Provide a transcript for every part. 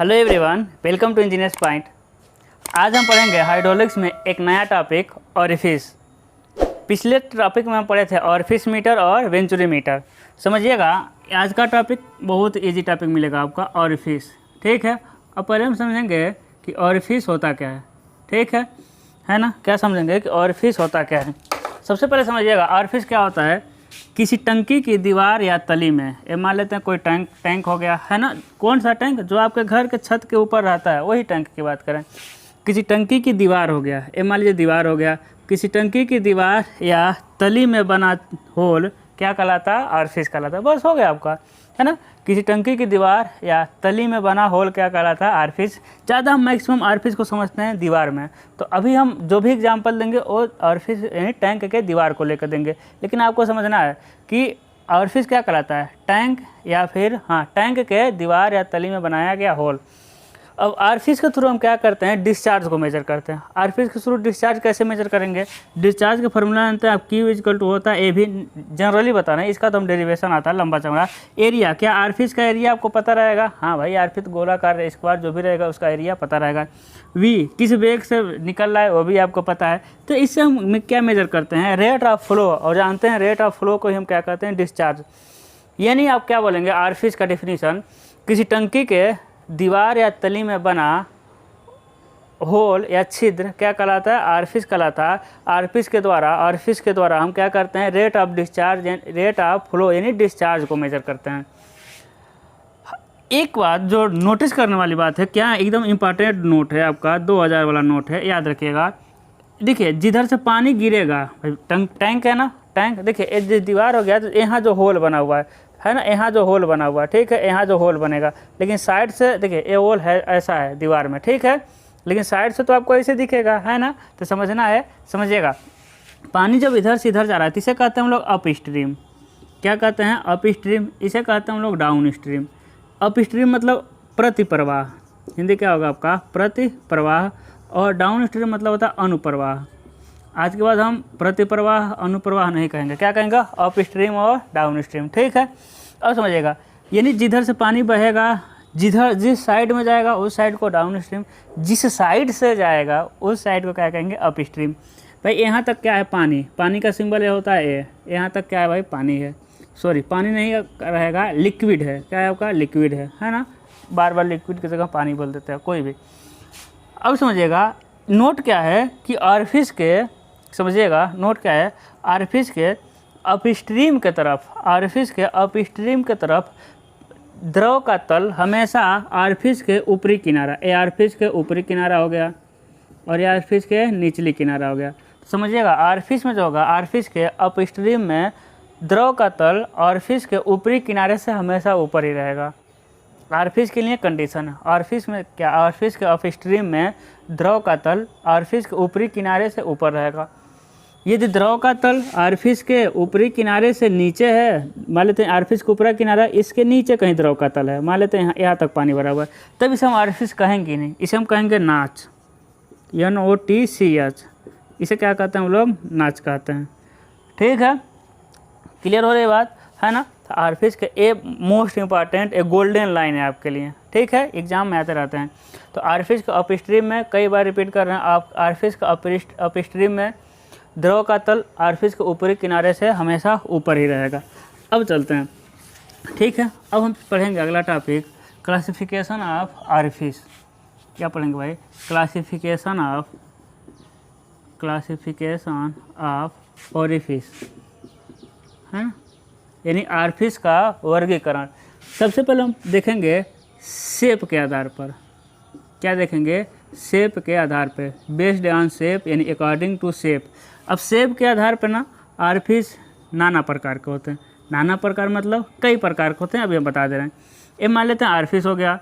Hello everyone, welcome to Engineers Point. आज हम पढ़ेंगे हाइड्रोलिक्स में एक नया टॉपिक ऑरिफिस। पिछले टॉपिक में हम पढ़े थे ऑरिफिस मीटर और वेंचुरी मीटर। समझिएगा, आज का टॉपिक बहुत इजी टॉपिक मिलेगा आपका, ऑरिफिस। ठीक है, अब पहले हम समझेंगे कि ऑरिफिस होता क्या है। ठीक है ना, क्या समझेंगे कि ऑरिफिस होता क्या है। सबसे पहले समझिएगा ऑरिफिस क्या होता है। किसी टंकी की दीवार या तली में, ये मान लेते हैं कोई टैंक हो गया है ना। कौन सा टैंक? जो आपके घर के छत के ऊपर रहता है, वही टैंक की बात करें। किसी टंकी की दीवार हो गया, ये मान लीजिए दीवार हो गया। किसी टंकी की दीवार या तली में बना होल क्या कहलाता है? ऑरिफिस कहलाता है। बस हो गया आपका, है ना। किसी टंकी की दीवार या तली में बना होल क्या कहलाता है? ऑरिफिस। ज़्यादा हम मैक्सिमम ऑरिफिस को समझते हैं दीवार में, तो अभी हम जो भी एग्जांपल देंगे वो ऑरिफिस यानी टैंक के दीवार को लेकर देंगे। लेकिन आपको समझना है कि ऑरिफिस क्या कहलाता है? टैंक या फिर टैंक के दीवार या तली में बनाया गया होल। अब ऑरिफिस के थ्रू हम क्या करते हैं? डिस्चार्ज को मेजर करते हैं। ऑरिफिस के थ्रू डिस्चार्ज कैसे मेजर करेंगे? डिस्चार्ज का फॉर्मूला जानते हैं आप, Q इक्वल टू होता है, ये भी जनरली बता रहे हैं, इसका तो हम डेरिवेशन आता है लंबा चौड़ा। एरिया, क्या ऑरिफिस का एरिया आपको पता रहेगा? हाँ भाई, ऑरिफिस गोलाकार स्क्वायर जो भी रहेगा उसका एरिया पता रहेगा। V किस वेग से निकल रहा है वो भी आपको पता है। तो इससे हम क्या मेजर करते हैं? Rate of flow. और जानते हैं रेट ऑफ फ्लो को हम क्या कहते हैं? डिस्चार्ज। यानी आप क्या बोलेंगे ऑरिफिस का डेफिनेशन? किसी टंकी के दीवार या तली में बना होल या छिद्र क्या कहलाता है? ऑरिफिस कहलाता है। ऑरिफिस के द्वारा हम क्या करते हैं? Rate of discharge, rate of flow यानी डिस्चार्ज को मेजर करते हैं। एक बात जो नोटिस करने वाली बात है, क्या एकदम इम्पॉर्टेंट नोट है आपका, 2000 वाला नोट है, याद रखिएगा। देखिए, जिधर से पानी गिरेगा, टैंक है ना, टैंक। देखिए, एक दीवार हो गया तो यहाँ जो होल बना हुआ है ना, यहाँ जो होल बना हुआ है, ठीक है, यहाँ जो होल बनेगा। लेकिन साइड से देखिए ये होल है, ऐसा है दीवार में, ठीक है, लेकिन साइड से तो आपको ऐसे दिखेगा, है ना। तो समझना है, समझिएगा। पानी जब इधर से इधर जा रहा है तो इसे कहते हैं हम लोग अप स्ट्रीम। क्या कहते हैं? Up stream. इसे कहते हैं हम लोग डाउन स्ट्रीम। अप स्ट्रीम मतलब प्रति प्रवाह, हिंदी क्या होगा आपका? प्रति प्रवाह। और डाउन स्ट्रीम मतलब होता है अनुप्रवाह। आज के बाद हम प्रति प्रवाह अनुप्रवाह नहीं कहेंगे, क्या कहेंगे? अप स्ट्रीम और डाउन स्ट्रीम। ठीक है, अब समझिएगा, यानी जिधर से पानी बहेगा, जिस साइड में जाएगा उस साइड को डाउन स्ट्रीम, जिस साइड से जाएगा उस साइड को क्या कहेंगे? Up stream. भाई यहाँ तक क्या है? पानी। पानी का सिंबल ये होता है ए। यहाँ तक क्या है भाई? पानी है। सॉरी, पानी नहीं रहेगा, लिक्विड है। क्या है आपका? लिक्विड है ना। बार बार लिक्विड की जगह पानी बोल देते हैं कोई भी। अब समझिएगा नोट क्या है कि ऑरिफिस के, समझिएगा नोट क्या है, ऑरिफिस के अपस्ट्रीम के तरफ, ऑरिफिस के अपस्ट्रीम के तरफ द्रव का तल हमेशा ऑरिफिस के ऊपरी किनारा, ये ऑरिफिस के ऊपरी किनारा हो गया और ये ऑरिफिस के निचली किनारा हो गया। समझिएगा, ऑरिफिस में जो होगा, ऑरिफिस के अपस्ट्रीम में द्रव का तल ऑरिफिस के ऊपरी किनारे से हमेशा ऊपर ही रहेगा। ऑरिफिस के लिए कंडीशन है, ऑरिफिस में क्या, ऑरिफिस के अपस्ट्रीम में द्रव का तल ऑरिफिस के ऊपरी किनारे से ऊपर रहेगा। यदि द्रव का तल ऑरिफिस के ऊपरी किनारे से नीचे है, मान लेते हैं ऑरिफिस का ऊपरी किनारा, इसके नीचे कहीं द्रव का तल है, मान लेते हैं यहाँ तक पानी भरा हुआ है, तब इसे हम ऑरिफिस कहेंगे नहीं, इसे हम कहेंगे नाच, NOTCH। इसे क्या कहते हैं हम लोग? नाच कहते हैं। ठीक है, क्लियर हो रही बात, है ना। ऑरिफिस के ए मोस्ट इंपॉर्टेंट एक गोल्डन लाइन है आपके लिए, ठीक है, एग्जाम में आते रहते हैं। तो ऑरिफिस के अपस्ट्रीम में, कई बार रिपीट कर रहे हैं आप, ऑरिफिस का अपस्ट्रीम में द्रव का तल ऑरिफिस के ऊपरी किनारे से हमेशा ऊपर ही रहेगा। अब चलते हैं, ठीक है। अब हम पढ़ेंगे अगला टॉपिक, क्लासिफिकेशन ऑफ ऑरिफिस। क्या पढ़ेंगे भाई? क्लासिफिकेशन ऑफ ऑरिफिस, है ना, यानी ऑरिफिस का वर्गीकरण। सबसे पहले हम देखेंगे शेप के आधार पर। क्या देखेंगे? शेप के आधार पे, बेस्ड ऑन शेप यानी अकॉर्डिंग टू शेप। अब शेप के आधार पर ना ऑरिफिस नाना प्रकार के होते हैं। नाना प्रकार मतलब कई प्रकार के होते हैं, अभी हम बता दे रहे हैं। ये मान लेते हैं ऑरिफिस हो गया,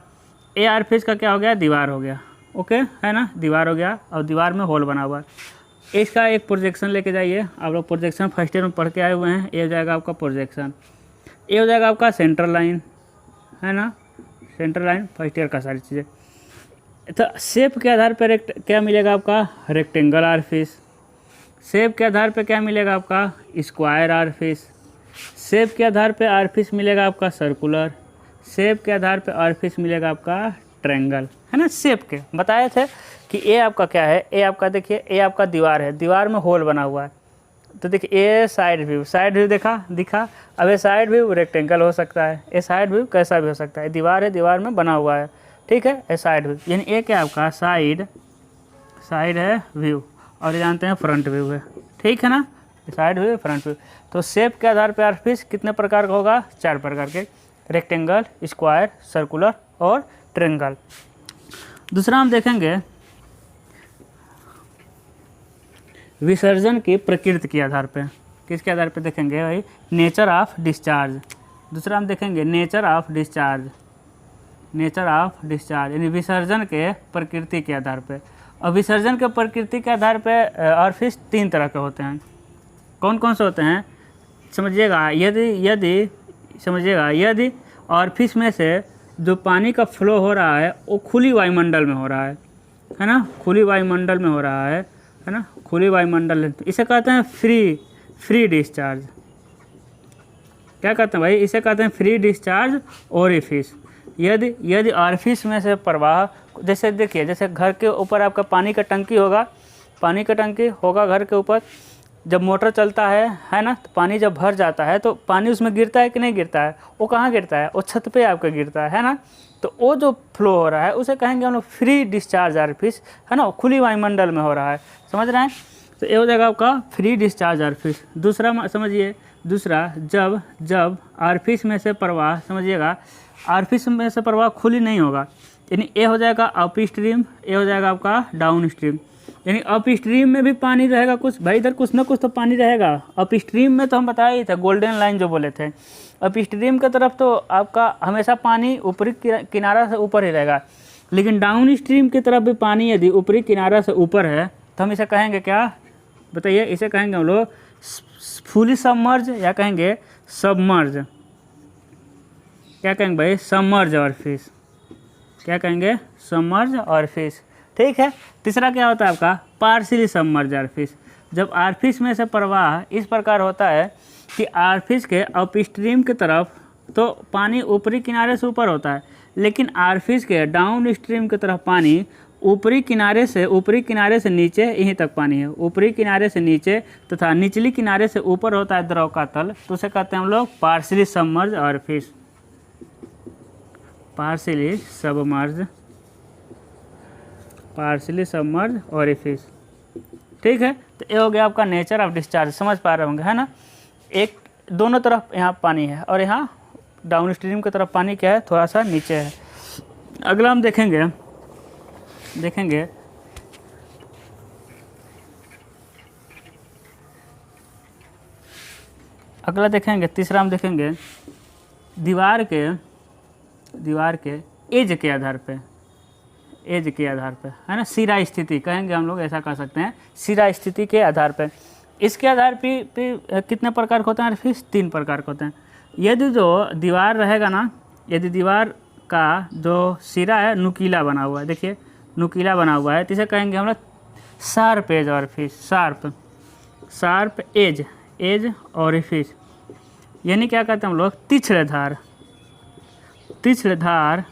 ये ऑरिफिस का क्या हो गया? दीवार हो गया, ओके, है ना, दीवार हो गया और दीवार में होल बना हुआ है। इसका एक प्रोजेक्शन लेके जाइए, आप लोग प्रोजेक्शन फर्स्ट ईयर में पढ़ के आए हुए हैं। ये हो जाएगा आपका प्रोजेक्शन, ये हो जाएगा आपका सेंट्रल लाइन, है ना, सेंट्रल लाइन, फर्स्ट ईयर का सारी चीज़ें। तो शेप के आधार पर क्या मिलेगा आपका? Rectangle orifice. शेप के आधार पर क्या मिलेगा आपका? Square orifice. शेप के आधार पर ऑरिफिस मिलेगा आपका सर्कुलर। शेप के आधार पर ऑरिफिस मिलेगा आपका ट्रायंगल, है ना। शेप के बताए थे कि ए आपका क्या है, ए आपका देखिए ए आपका दीवार है, दीवार में होल बना हुआ है। तो देखिए ए साइड व्यू दिखा। अब ये साइड व्यू रेक्टेंगल हो सकता है, ये साइड व्यू कैसा भी हो सकता है, दीवार है, दीवार में बना हुआ है, ठीक है। ये साइड व्यू यानी ए क्या आपका साइड है व्यू, और ये जानते हैं फ्रंट व्यू है, ठीक है ना। Side view front view. तो शेप के आधार पर आर्टिफिस कितने प्रकार का होगा, 4 प्रकार के, रेक्टेंगल, स्क्वायर, सर्कुलर और ट्रायंगल। दूसरा हम देखेंगे विसर्जन की प्रकृति के आधार पे, किसके आधार पे देखेंगे भाई, नेचर ऑफ डिस्चार्ज। दूसरा हम देखेंगे नेचर ऑफ डिस्चार्ज यानी विसर्जन के प्रकृति के आधार पे। और विसर्जन के प्रकृति के आधार पे ऑरिफिस 3 तरह के होते हैं। कौन कौन से होते हैं समझिएगा, यदि ऑरिफिस में से जो पानी का फ्लो हो रहा है वो खुली वायुमंडल में हो रहा है ना, खुली वायुमंडल में हो रहा है ना, खुली वायुमंडल, इसे कहते हैं फ्री डिस्चार्ज। क्या कहते हैं भाई, इसे कहते हैं फ्री डिस्चार्ज ओरिफिस। यदि ऑरिफिस में से प्रवाह, जैसे देखिए जैसे घर के ऊपर आपका पानी का टंकी होगा घर के ऊपर, जब मोटर चलता है ना, तो पानी जब भर जाता है तो पानी उसमें गिरता है कि नहीं गिरता है, वो कहाँ गिरता है, वो छत पे आपका गिरता है ना। तो वो जो फ्लो हो रहा है उसे कहेंगे हम लोग फ्री डिस्चार्ज ऑरिफिस, है ना, खुली वायुमंडल में हो रहा है, समझ रहे हैं। तो ये हो जाएगा आपका फ्री डिस्चार्ज ऑरिफिस। दूसरा समझिए, जब ऑरिफिस में से प्रवाह, समझिएगा ऑरिफिस में से प्रवाह खुली नहीं होगा, यानी ये हो जाएगा अप स्ट्रीम, ये हो जाएगा आपका डाउन स्ट्रीम। यानी अप स्ट्रीम में भी पानी रहेगा कुछ, भाई इधर कुछ ना कुछ तो पानी रहेगा। अप स्ट्रीम में तो हम बताया ही था, गोल्डन लाइन जो बोले थे, अप स्ट्रीम की तरफ तो आपका हमेशा पानी ऊपरी किनारा से ऊपर ही रहेगा। लेकिन डाउन स्ट्रीम की तरफ भी पानी यदि ऊपरी किनारा से ऊपर है तो हम इसे कहेंगे क्या, बताइए, इसे कहेंगे हम लोग फुली सबमर्ज या कहेंगे सबमर्ज। क्या कहेंगे भाई, सबमर्ज ऑरिफिस। क्या कहेंगे, सबमर्ज ऑरिफिस, ठीक है। तीसरा क्या होता है आपका पार्शियली सबमर्ज ऑरिफिस। जब ऑरिफिस में से प्रवाह इस प्रकार होता है कि ऑरिफिस के अपस्ट्रीम की तरफ तो पानी ऊपरी किनारे से ऊपर होता है, लेकिन ऑरिफिस के डाउन स्ट्रीम की तरफ पानी ऊपरी किनारे से नीचे यहीं तक पानी है, ऊपरी किनारे से नीचे तथा निचली किनारे से ऊपर होता है द्रव का तल, तो उसे कहते हैं हम लोग partially submerge orifice, partially submerge orifice, ठीक है। तो ये हो गया आपका नेचर ऑफ डिस्चार्ज, समझ पा रहे होंगे, है ना। एक दोनों तरफ यहाँ पानी है और यहाँ डाउन स्ट्रीम की तरफ पानी क्या है, थोड़ा सा नीचे है। अगला हम देखेंगे तीसरा हम देखेंगे दीवार के एज के आधार पे, है ना, शिरा स्थिति कहेंगे हम लोग, ऐसा कह सकते हैं, शिरा स्थिति के आधार पे। इसके आधार पे कितने प्रकार के होते हैं, फिर 3 प्रकार के होते हैं। यदि जो दीवार रहेगा ना, यदि दीवार का जो सिरा है नुकीला बना हुआ है, देखिए नुकीला बना हुआ है, तो इसे कहेंगे हम लोग sharp edge orifice, sharp edge orifice. यानी क्या कहते हैं हम लोग, तीक्ष्ण धार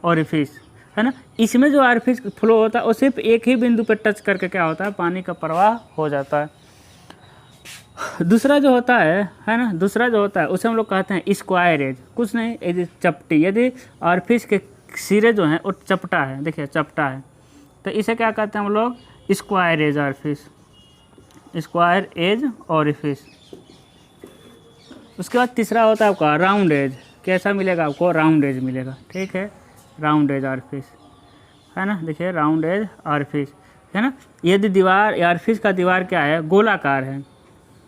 ऑरिफिस, है ना। इसमें जो ऑरिफिस फ्लो होता है वो सिर्फ एक ही बिंदु पर टच करके क्या होता है, पानी का प्रवाह हो जाता है। दूसरा जो होता है उसे हम लोग कहते हैं स्क्वायर एज, कुछ नहीं, यदि चपटी, यदि ऑरिफिस के सिरे जो हैं वो चपटा है, देखिए चपटा है, तो इसे क्या कहते हैं हम लोग, स्क्वायर एज ऑरिफिस। उसके बाद तीसरा होता है आपका राउंड एज। कैसा मिलेगा आपको, राउंड एज मिलेगा, ठीक है, राउंड एज ऑरिफिस, है ना। देखिए राउंड एज ऑरिफिस, है ना। यदि दीवार ऑरिफिस का दीवार क्या है, गोलाकार है,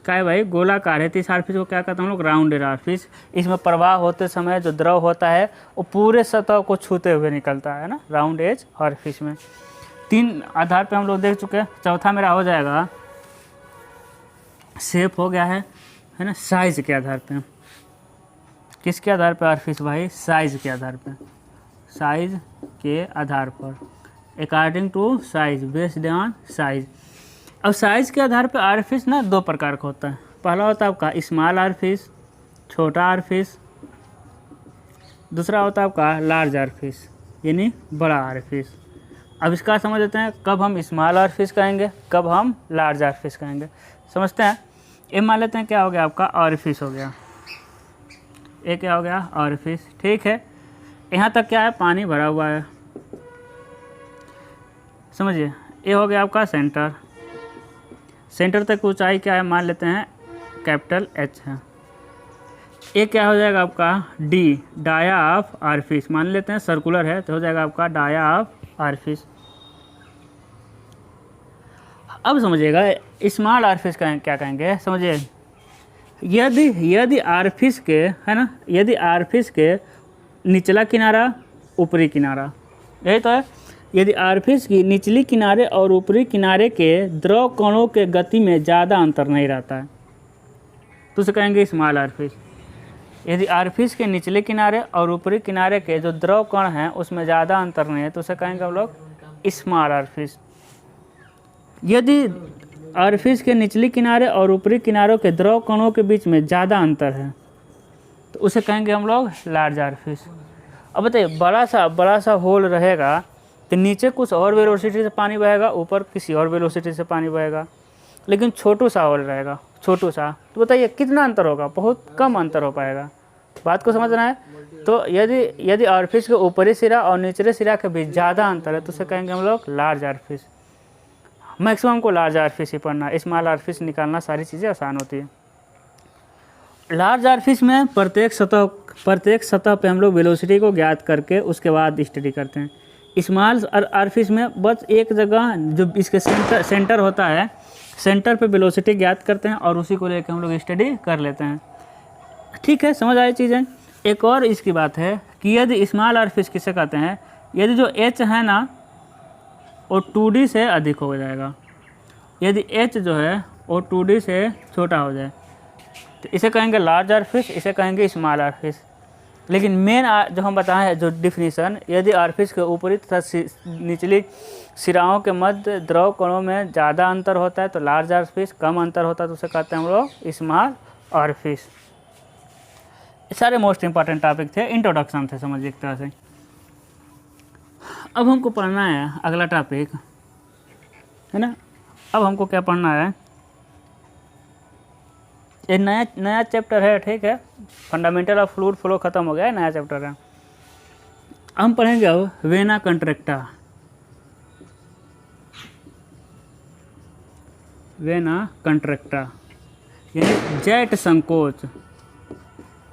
क्या है भाई, गोलाकार है, तो इस ऑरिफिस को क्या कहते हैं हम लोग, राउंड एज ऑरिफिस। इसमें प्रवाह होते समय जो द्रव होता है वो पूरे सतह को छूते हुए निकलता है ना, राउंड एज ऑरिफिस में। 3 आधार पे हम लोग देख चुके हैं। चौथा मेरा हो जाएगा शेप, हो गया है ना, साइज के आधार पे। किसके आधार पे ऑरिफिस भाई, साइज के आधार पे, साइज के आधार पर, according to size, based on size. अब साइज के आधार पे ऑरिफिस ना 2 प्रकार का होता है। पहला होता है आपका स्मॉल ऑरिफिस, छोटा ऑरिफिस। दूसरा होता है आपका लार्ज ऑरिफिस, यानी बड़ा ऑरिफिस। अब इसका समझ लेते हैं कब हम स्मॉल ऑरिफिस कहेंगे, कब हम लार्ज ऑरिफिस कहेंगे। समझते हैं। ये मान लेते हैं क्या हो गया आपका ऑरिफिस हो गया, ये क्या हो गया ऑरिफिस। ठीक है, यहाँ तक क्या है पानी भरा हुआ है, समझिए। ये हो गया आपका सेंटर, सेंटर तक ऊंचाई क्या है मान लेते हैं कैपिटल एच है। ये क्या हो जाएगा आपका डी, डाया ऑफ ऑरिफिस, मान लेते हैं सर्कुलर है तो हो जाएगा आपका डाया ऑफ ऑरिफिस। अब समझिएगा स्मॉल ऑरिफिस का क्या कहेंगे, समझिए। यदि ऑरिफिस के है ना, यदि ऑरिफिस के निचला किनारा ऊपरी किनारा, यही तो है, यदि ऑरिफिस की निचली किनारे और ऊपरी किनारे के द्रव कणों के गति में ज़्यादा अंतर नहीं रहता है तो उसे कहेंगे स्मॉल ऑरिफिस। यदि ऑरिफिस के निचले किनारे और ऊपरी किनारे के जो द्रव कण हैं उसमें ज़्यादा अंतर नहीं है तो उसे कहेंगे हम लोग स्मॉल ऑरिफिस। यदि ऑरिफिस के निचली किनारे और ऊपरी किनारों के द्रव कणों के बीच में ज़्यादा अंतर है तो उसे कहेंगे हम लोग लार्ज ऑरिफिस। अब बताइए बड़ा सा होल रहेगा तो नीचे कुछ और वेलोसिटी से पानी बहेगा, ऊपर किसी और वेलोसिटी से पानी बहेगा, लेकिन छोटू सा होल रहेगा, छोटू सा, तो बताइए कितना अंतर होगा, बहुत कम अंतर हो पाएगा। बात को समझना है। तो यदि ऑरिफिस के ऊपरी सिरा और निचले सिरा के बीच ज़्यादा अंतर है तो उसे कहेंगे हम लोग लार्ज ऑरिफिस। मैक्सिमम को लार्ज ऑरिफिस ही पढ़ना, स्मॉल ऑरिफिस निकालना सारी चीज़ें आसान होती है। लार्ज ऑरिफिस में प्रत्येक सतह पे हम लोग वेलोसिटी को ज्ञात करके उसके बाद स्टडी करते हैं। स्मॉल ऑरिफिस में बस एक जगह जो इसके सेंटर होता है, सेंटर पे वेलोसिटी ज्ञात करते हैं और उसी को लेकर हम लोग स्टडी कर लेते हैं। ठीक है, समझ आई चीज़ें। एक और इसकी बात है कि यदि स्मॉल ऑरिफिस किसे कहते हैं, यदि जो एच है ना वो 2D से अधिक हो जाएगा, यदि एच जो है वो 2D से छोटा हो जाए तो इसे कहेंगे लार्ज ऑरिफिस, इसे कहेंगे स्मॉल ऑरिफिस। लेकिन मेन जो हम बताएं है जो डिफिनीसन, यदि ऑरिफिस के ऊपरी तथा निचली सिराओं के मध्य द्रव कणों में ज़्यादा अंतर होता है तो लार्ज ऑरिफिस, कम अंतर होता है तो उसे कहते हैं हम लोग स्मॉल ऑरिफिस। सारे मोस्ट इंपॉर्टेंट टॉपिक थे, इंट्रोडक्शन थे समझिए एक तरह से। अब हमको पढ़ना है अगला टॉपिक, है ना। अब हमको क्या पढ़ना है, ये नया चैप्टर है, ठीक है। फंडामेंटल ऑफ फ्लूइड फ्लो खत्म हो गया है, नया चैप्टर है। हम पढ़ेंगे अब वेना कंट्रैक्टा, वेना कंट्रैक्टा यानी जेट संकोच।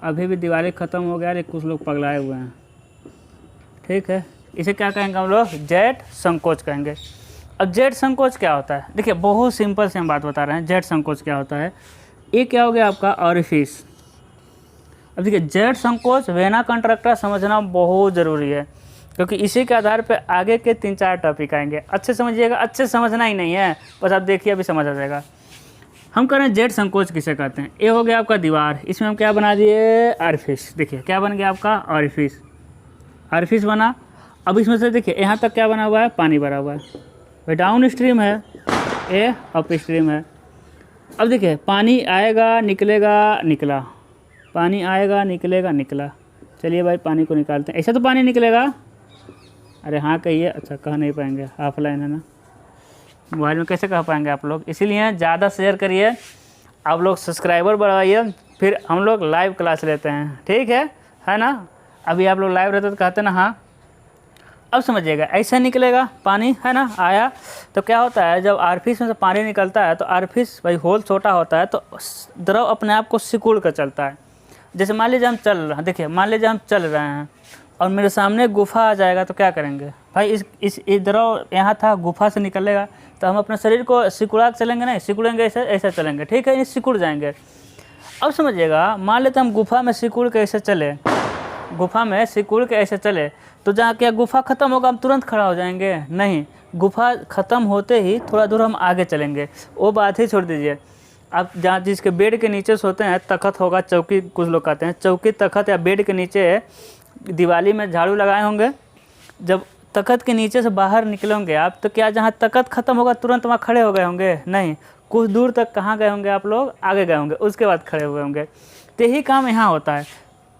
अभी भी दिवाली ख़त्म हो गया लेकिन कुछ लोग पगलाए हुए हैं, ठीक है। इसे क्या कहेंगे हम लोग, जेट संकोच कहेंगे। अब जेट संकोच क्या होता है, देखिए बहुत सिंपल से हम बात बता रहे हैं। जेट संकोच क्या होता है, ये क्या हो गया आपका ऑरिफिस। अब देखिए जेट संकोच, वेना कंट्रैक्टा समझना बहुत ज़रूरी है क्योंकि इसी के आधार पे आगे के 3-4 टॉपिक आएंगे। अच्छे समझिएगा, अच्छे समझना ही नहीं है, बस आप देखिए अभी समझ आ जाएगा। हम कह रहे हैं जेट संकोच किसे कहते हैं। ये हो गया आपका दीवार, इसमें हम क्या बना दिए ऑरिफिस। देखिए क्या बन गया आपका ऑरिफिस, ऑरिफिस बना। अब इसमें से देखिए यहाँ तक क्या बना हुआ है, पानी भरा हुआ है। भाई डाउन स्ट्रीम है, ये अप स्ट्रीम है। अब देखिए पानी आएगा निकलेगा निकला, पानी आएगा निकलेगा निकला। चलिए भाई पानी को निकालते हैं। ऐसा तो पानी निकलेगा, अरे हाँ कहिए, अच्छा कह नहीं पाएंगे, ऑफलाइन है ना, मोबाइल में कैसे कह पाएंगे आप लोग। इसीलिए ज़्यादा शेयर करिए, आप लोग सब्सक्राइबर बढ़ाइए, फिर हम लोग लाइव क्लास लेते हैं, ठीक है ना। अभी आप लोग लाइव रहते तो कहते ना हाँ। अब समझिएगा ऐसा निकलेगा पानी, है ना, आया तो क्या होता है, जब ऑरिफिस में से पानी निकलता है तो ऑरिफिस भाई होल छोटा होता है तो द्रव अपने आप को सिकुड़ कर चलता है। जैसे मान लीजिए हम चल रहे हैं, देखिए मान लीजिए हम चल रहे हैं और मेरे सामने गुफा आ जाएगा तो क्या करेंगे भाई, इस द्रव यहाँ था, गुफा से निकलेगा तो हम अपने शरीर को सिकुड़ा के चलेंगे, नहीं सिकुड़ेंगे, ऐसे चलेंगे, ठीक है, ये सिकुड़ जाएंगे। अब समझिएगा मान लेते हम गुफा में सिकुड़ के ऐसे चले, गुफा में सिकुड़ के ऐसे चले तो जहाँ क्या गुफा ख़त्म होगा हम तुरंत खड़ा हो जाएंगे, नहीं, गुफा ख़त्म होते ही थोड़ा दूर हम आगे चलेंगे। वो बात ही छोड़ दीजिए, आप जहाँ जिसके बेड के नीचे सोते हैं, तख्त होगा, चौकी कुछ लोग कहते हैं, चौकी तख्त या बेड के नीचे दिवाली में झाड़ू लगाए होंगे, जब तख्त के नीचे से बाहर निकले होंगे आप तो क्या जहाँ तख्त ख़त्म होगा तुरंत वहाँ खड़े हो गए होंगे, नहीं, कुछ दूर तक कहाँ गए होंगे आप लोग, आगे गए होंगे, उसके बाद खड़े हुए होंगे। तो यही काम यहाँ होता है।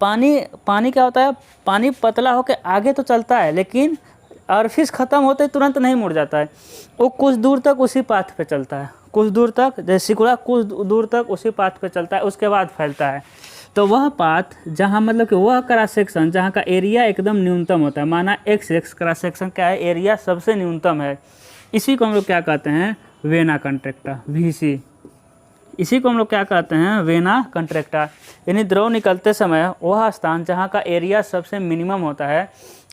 पानी क्या होता है, पानी पतला होकर आगे तो चलता है, लेकिन ऑरिफिस ख़त्म होते तुरंत नहीं मुड़ जाता है, वो कुछ दूर तक उसी पाथ पे चलता है, कुछ दूर तक, जैसे सिकुड़ा कुछ दूर तक उसी पाथ पे चलता है, उसके बाद फैलता है। तो वह पाथ जहाँ मतलब कि वह क्रॉस सेक्शन जहाँ का एरिया एकदम न्यूनतम होता है, माना एक्स क्रॉस सेक्शन क्या है, एरिया सबसे न्यूनतम है, इसी को हम लोग क्या कहते हैं, वेना कंट्रैक्टा, VC। इसी को हम लोग क्या कहते हैं, वेना कंट्रैक्टा। यानी द्रव निकलते समय वह स्थान जहाँ का एरिया सबसे मिनिमम होता है,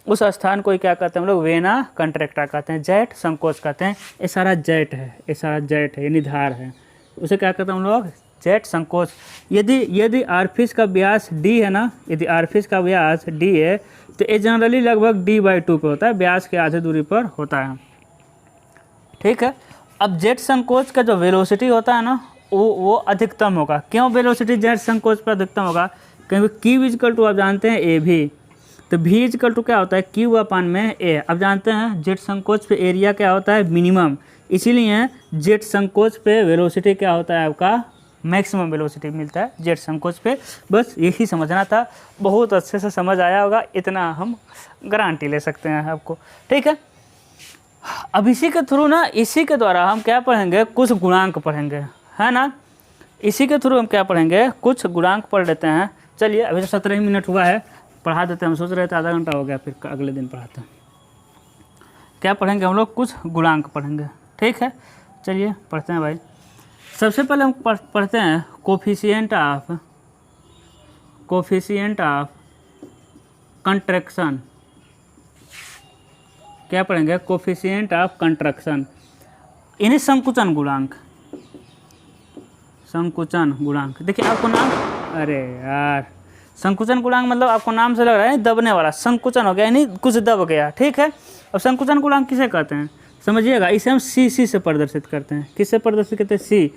उस स्थान को क्या कहते हैं हम लोग, वेना कंट्रैक्टा कहते हैं, जेट संकोच कहते हैं। ये सारा जेट है, ये सारा जेट है, यानी धार है, उसे क्या कहते हैं हम लोग, जेट संकोच। यदि ऑरिफिस का व्यास d है ना, यदि ऑरिफिस का व्यास d है तो ये जनरली लगभग d/2 पे होता है, व्यास के आधे दूरी पर होता है, ठीक है। अब जेट संकोच का जो वेलोसिटी होता है ना, वो अधिकतम होगा। क्यों वेलोसिटी जेट संकोच पर अधिकतम होगा, क्योंकि Q इक्वल टू आप जानते हैं AV, तो V इक्वल टू क्या होता है, Q/A। अब जानते हैं जेट संकोच पे एरिया क्या होता है, मिनिमम, इसीलिए जेट संकोच पे वेलोसिटी क्या होता है आपका, मैक्सिमम वेलोसिटी मिलता है जेट संकोच पे। बस यही समझना था, बहुत अच्छे से समझ आया होगा, इतना हम गारंटी ले सकते हैं आपको, ठीक है। अब इसी के थ्रू ना, इसी के द्वारा हम क्या पढ़ेंगे, कुछ गुणांक पढ़ेंगे, है ना। इसी के थ्रू हम क्या पढ़ेंगे, कुछ गुणांक पढ़ लेते हैं। चलिए अभी तो 17 ही मिनट हुआ है, पढ़ा देते हैं। हम सोच रहे थे आधा घंटा हो गया, फिर अगले दिन पढ़ाते हैं। क्या पढ़ेंगे हम लोग, कुछ गुणांक पढ़ेंगे, ठीक है। चलिए पढ़ते हैं भाई। सबसे पहले हम पढ़ते हैं कोफिशिएंट ऑफ कंट्रैक्शन। क्या पढ़ेंगे, कोफिशिएंट ऑफ कंट्रैक्शन, यानी संकुचन गुणांक। संकुचन गुणांक, देखिए आपको नाम, अरे यार, संकुचन गुणांक मतलब आपको नाम से लग रहा है दबने वाला, संकुचन हो गया, यानी कुछ दब गया, ठीक है। अब संकुचन गुणांक किसे कहते हैं समझिएगा, इसे हम सी से प्रदर्शित करते हैं। किससे प्रदर्शित करते हैं, सी।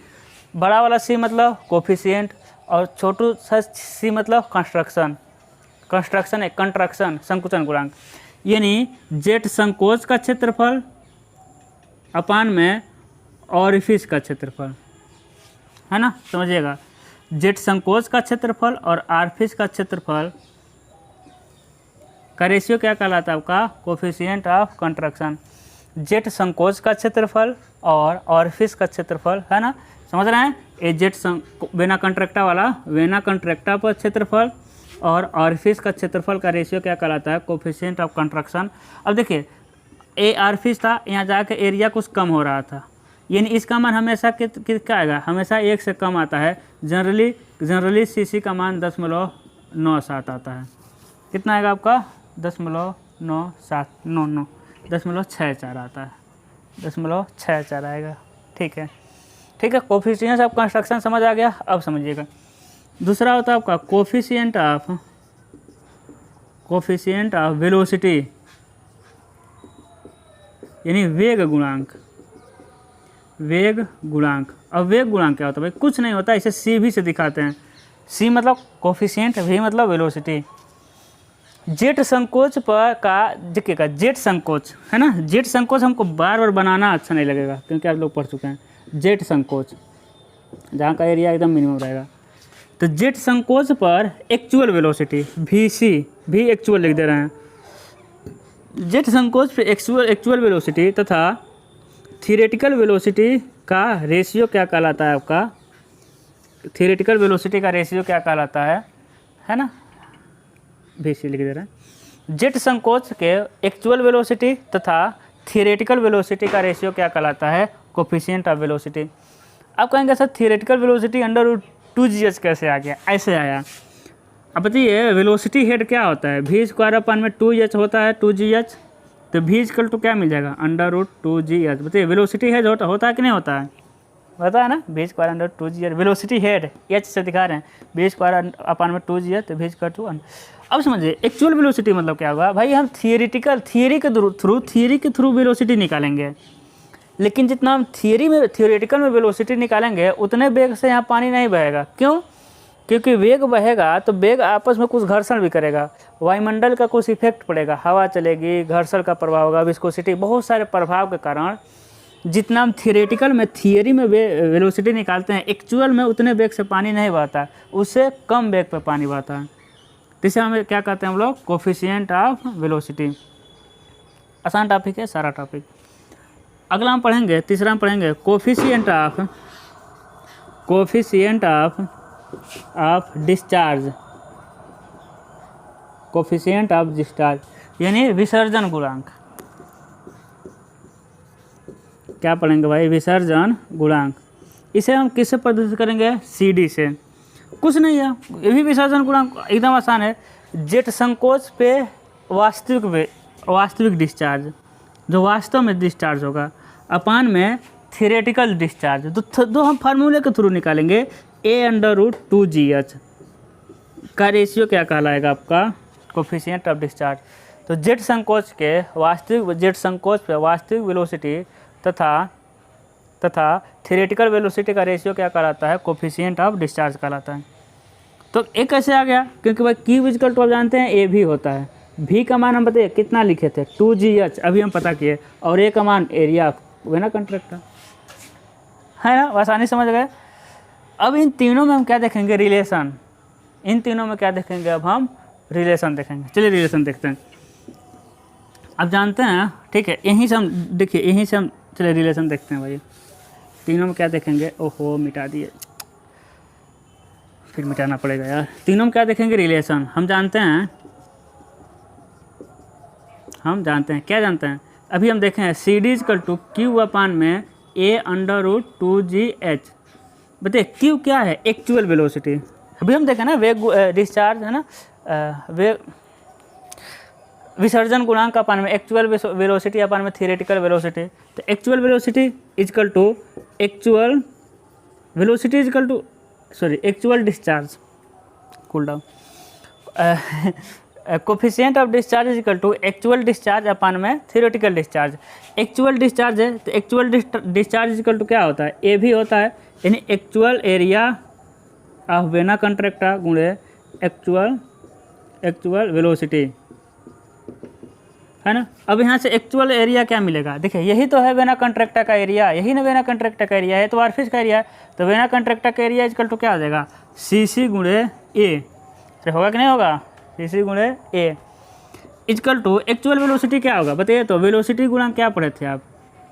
बड़ा वाला सी मतलब कोफिशिएंट, और छोटू सा सी मतलब कंस्ट्रक्शन है, कंट्रक्शन, संकुचन गुणांक। यानी जेट संकोच का क्षेत्रफल अपान में ऑरिफिस का क्षेत्रफल, है ना, समझिएगा। जेट संकोच का क्षेत्रफल और ऑरिफिस का क्षेत्रफल का रेशियो क्या कहलाता है आपका, कोफिशिएंट ऑफ कंट्रक्शन। जेट संकोच का क्षेत्रफल और ऑरिफिस का क्षेत्रफल, है ना, समझ रहे हैं। ये जेट वेना कंट्रैक्टा वाला, वेना कंट्रैक्टा पर क्षेत्रफल और ऑरिफिस का क्षेत्रफल का रेशियो क्या कहलाता है, कोफिशिएंट ऑफ कंट्रक्शन। अब देखिए ए ऑरिफिस था, यहाँ जाके एरिया कुछ कम हो रहा था, यानी इसका मान हमेशा क्या आएगा, हमेशा 1 से कम आता है। जनरली CC का मान 0.97 आता है। कितना आएगा आपका, 0.97 आता है, 0.64 आएगा, ठीक है, ठीक है। कोफिशिएंट ऑफ कंस्ट्रक्शन समझ आ गया। अब समझिएगा दूसरा होता है आपका कोफिशिएंट ऑफ वेलोसिटी, यानी वेग गुणांक। वेग गुणांक, अब वेग गुणांक क्या होता है भाई, कुछ नहीं होता, इसे CV से दिखाते हैं। C मतलब कोफिशिएंट, V मतलब वेलोसिटी। जेट संकोच पर का देखिएगा, जेट संकोच है ना, जेट संकोच हमको बार बार बनाना अच्छा नहीं लगेगा, क्योंकि आप लोग पढ़ चुके हैं। जेट संकोच जहाँ का एरिया एकदम मिनिमम रहेगा, तो जेट संकोच पर एक्चुअल वेलोसिटी VC, भी एक्चुअल लिख दे रहे हैं। जेट संकोच पर एक्चुअल वेलोसिटी तथा थियोरेटिकल वेलोसिटी का रेशियो क्या कहलाता है आपका, थियोरेटिकल वेलोसिटी का रेशियो क्या कहलाता है ना, VC लिख दे रहे हैं। जेट संकोच के एक्चुअल वेलोसिटी तथा थियोरेटिकल वेलोसिटी का रेशियो क्या कहलाता है, कोफिशिएंट ऑफ वेलोसिटी। आप कहेंगे सर थियोरेटिकल वेलोसिटी √2gh कैसे आ गया, ऐसे आया। अब बताइए वेलोसिटी हेड क्या होता है, v²/2h होता है, 2gh, तो v इक्वल टू क्या मिल जाएगा, √2gh। बताइए वेलोसिटी हेड होता है कि नहीं होता है, पता है ना, v²/2gh वेलोसिटी हेड, h से दिखा रहे हैं, v²/2gh, तो v इक्वल टू। अब समझिए एक्चुअल वेलोसिटी मतलब क्या होगा भाई, हम थियरी के थ्रू वेलोसिटी निकालेंगे, लेकिन जितना हम थियोरेटिकल में वेलोसिटी निकालेंगे उतने वेग से यहाँ पानी नहीं बहेगा। क्यों, क्योंकि वेग बहेगा तो वेग आपस में कुछ घर्षण भी करेगा, वायुमंडल का कुछ इफेक्ट पड़ेगा, हवा चलेगी, घर्षण का प्रभाव होगा, विस्कोसिटी, बहुत सारे प्रभाव के कारण जितना हम थियरी में वेलोसिटी निकालते हैं, एक्चुअल में उतने वेग से पानी नहीं बहता, उससे कम वेग पर पानी बहता है। जिसे हमें क्या कहते हैं हम लोग, कोफिशिएंट ऑफ वेलोसिटी। आसान टॉपिक है सारा टॉपिक। अगला हम पढ़ेंगे, तीसरा हम पढ़ेंगे coefficient of discharge. Coefficient of discharge यानी विसर्जन गुणांक। क्या पढ़ेंगे भाई, विसर्जन गुणांक। इसे हम किससे प्रदर्शित करेंगे, CD से। कुछ नहीं है, ये भी विसर्जन गुणांक एकदम आसान है। जेट संकोच पे वास्तविक डिस्चार्ज, जो वास्तव में डिस्चार्ज होगा, अपान में थियोरेटिकल डिस्चार्ज। दो हम फार्मूले के थ्रू निकालेंगे। A√2GH का रेशियो क्या कहलाएगा आपका, कोफिशिएंट ऑफ डिस्चार्ज। तो जेट संकोच पे वास्तविक वेलोसिटी तथा थियोरेटिकल वेलोसिटी का रेशियो क्या कहलाता है, कोफिशिएंट ऑफ डिस्चार्ज कहलाता है। तो एक कैसे आ गया, क्योंकि भाई Q इक्वल टू आप जानते हैं A भी होता है। V का मान हम बताइए कितना लिखे थे, 2GH अभी हम पता किए, और A का मान एरिया वेना कंट्रैक्टर है ना, आसानी समझ गए। अब इन तीनों में हम क्या देखेंगे, रिलेशन। इन तीनों में क्या देखेंगे, अब हम रिलेशन देखेंगे। चलिए रिलेशन देखते हैं। अब जानते हैं, ठीक है, यहीं से हम देखिए, यहीं से हम चलिए रिलेशन देखते हैं भाई। तीनों में क्या देखेंगे, ओहो मिटा दिए, फिर मिटाना पड़ेगा यार। तीनों में क्या देखेंगे, रिलेशन। हम जानते हैं क्या जानते हैं, अभी हम देखें CD इक्वल टू Q अपान में A√2GH। बताइए Q क्या है, एक्चुअल वेलोसिटी। अभी हम देखें ना, वेग डिस्चार्ज है ना, विसर्जन गुणांक अपान में एक्चुअल वेलोसिटी अपान में थियोरेटिकल वेलोसिटी। तो actual velocity equal to actual discharge, cool down. Coefficient of discharge equal to actual discharge upon में थियोरेटिकल डिस्चार्ज। एक्चुअल डिस्चार्ज है तो एक्चुअल डिस्चार्ज इक्वल टू क्या होता है, A भी होता है, यानी एक्चुअल एरिया ऑफ वेना कंट्रैक्टा गुणे एक्चुअल वेलोसिटी, है ना। अब यहाँ से एक्चुअल एरिया क्या मिलेगा, देखिए यही तो है वेना कंट्रैक्टा का एरिया, यही ना वेना कंट्रैक्टा का एरिया है, तो ऑरिफिस का एरिया है। तो वेना कंट्रैक्टा का एरिया इक्वल टू क्या हो जाएगा, CC गुणे A। तो होगा कि नहीं होगा, CC गुणे A equal to actual velocity क्या होगा बताइए। तो वेलोसिटी गुणांक क्या पढ़े थे आप,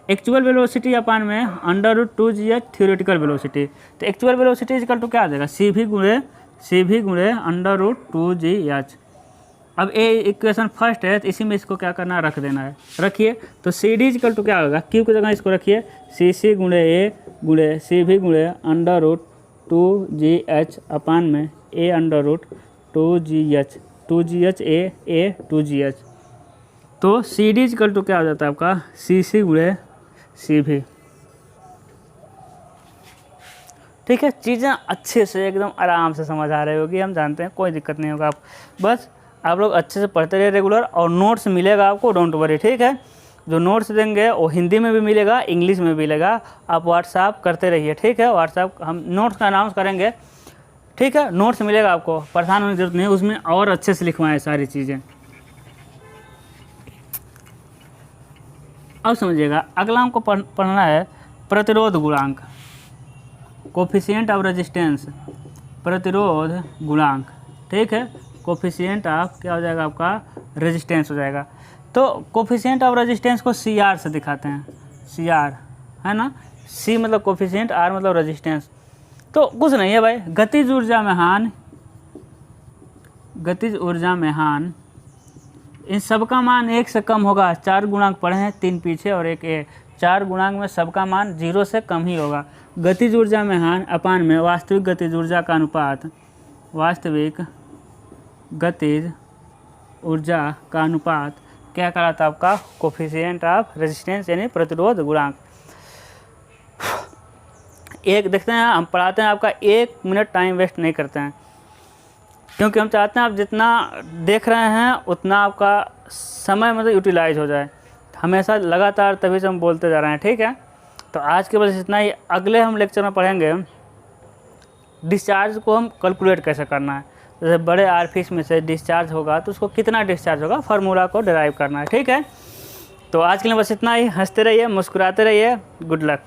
एक्चुअल वेलोसिटी अपान में √2GH थियोरेटिकल वेलोसिटी। तो एक्चुअल वेलोसिटी इक्वल टू क्या आ जाएगा, CV गुणे √2GH। अब ए इक्वेशन फर्स्ट है, तो इसी में इसको क्या करना है, रख देना है। रखिए, तो CD इक्वल टू क्या होगा, Q की जगह इसको रखिए, CC गुणे A गुणे CV गुणे √2GH अपान में A√2GH, 2GH A 2GH। तो CD इक्वल टू क्या हो जाता है आपका, CC गुणे CV। ठीक है, चीज़ें अच्छे से एकदम आराम से समझ आ रही होगी, हम जानते हैं, कोई दिक्कत नहीं होगा। बस आप लोग अच्छे से पढ़ते रहिए रेगुलर, और नोट्स मिलेगा आपको, डोंट वरी। ठीक है, जो नोट्स देंगे वो हिंदी में भी मिलेगा, इंग्लिश में भी मिलेगा। आप व्हाट्सएप करते रहिए, ठीक है। व्हाट्सएप हम नोट्स का अनाउंस करेंगे, ठीक है। नोट्स मिलेगा आपको, परेशान होने की जरूरत नहीं है, उसमें और अच्छे से लिखवाएं सारी चीज़ें। अब समझिएगा, अगला हमको पढ़ना है प्रतिरोध गुणांक, कोफिशिएंट ऑफ रेजिस्टेंस, प्रतिरोध गुणांक। ठीक है, कोफिशिएंट ऑफ क्या हो जाएगा आपका, रेजिस्टेंस हो जाएगा। तो कोफिशिएंट ऑफ रेजिस्टेंस को CR से दिखाते हैं, CR है ना, C मतलब कोफिशिएंट, R मतलब रेजिस्टेंस। तो कुछ नहीं है भाई, गतिज ऊर्जा में हान, इन सबका मान 1 से कम होगा। 4 गुणांक पढ़े हैं, 3 पीछे और 1 A। 4 गुणांक में सबका मान 0 से कम ही होगा। गतिज ऊर्जा में हान अपान में वास्तविक गतिज ऊर्जा का अनुपात, वास्तविक गतिज ऊर्जा का अनुपात क्या कहलाता है आपका, कोफिशिएंट ऑफ रेजिस्टेंस यानी प्रतिरोध गुणांक। एक देखते हैं, हम पढ़ाते हैं आपका 1 मिनट टाइम वेस्ट नहीं करते हैं, क्योंकि हम चाहते हैं आप जितना देख रहे हैं उतना आपका समय मतलब यूटिलाइज हो जाए हमेशा लगातार, तभी से हम बोलते जा रहे हैं। ठीक है, तो आज के बस इतना ही। अगले हम लेक्चर में पढ़ेंगे डिस्चार्ज को हम कैलकुलेट कैसे करना है। जैसे बड़े ऑरिफिस में से डिस्चार्ज होगा तो उसको कितना डिस्चार्ज होगा, फार्मूला को डिराइव करना है। ठीक है, तो आज के लिए बस इतना ही। हंसते रहिए, मुस्कुराते रहिए। Good luck.